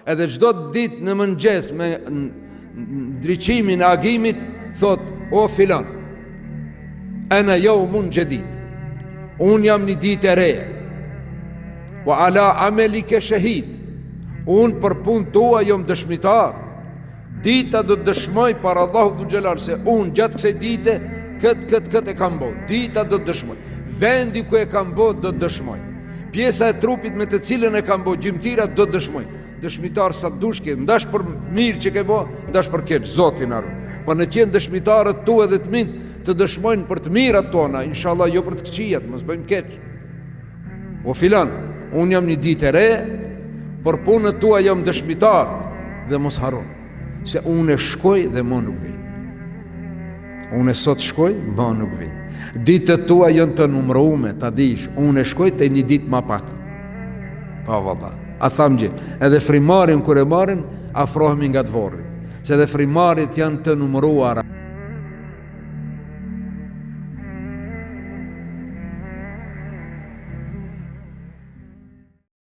Edhe çdo ditë në mëngjes me ndriqimin e agimit thot: o filan, ana yawmun jadid, un jam një ditë e re, wa ala amalika shahid, un për punë tua jam dëshmitar. Dita do të dëshmoj para Allahu dhu xhelal se un gjatë kësaj dite këtë e kam bërë. Dita do të dëshmoj, vendi ku e kam bërë do të dëshmoj, pjesa e trupit me të cilën e kam bërë, gjymtyra do të dëshmoj. Dëshmitar sa dushke, ndash për mirë që ke bo, ndash për keq, Zotin arru. Po në qenë dëshmitarët tu edhe të mint të dëshmojnë për të mirat tona, inshallah jo për të këqijat, mos bëjmë keq. O filan, unë jam një ditë e re, për punët tua jam dëshmitar, dhe mos harron, se unë e shkoj dhe më nuk vi. Unë e sot shkoj, më nuk vi. Ditët tua janë të numërume, ta dish, unë e shkoj të një ditë ma pak. Pa valla. A thamë gjë, edhe frimarin kër e marin, afrohemi nga të vorrit, se edhe frimarit janë të numëruara.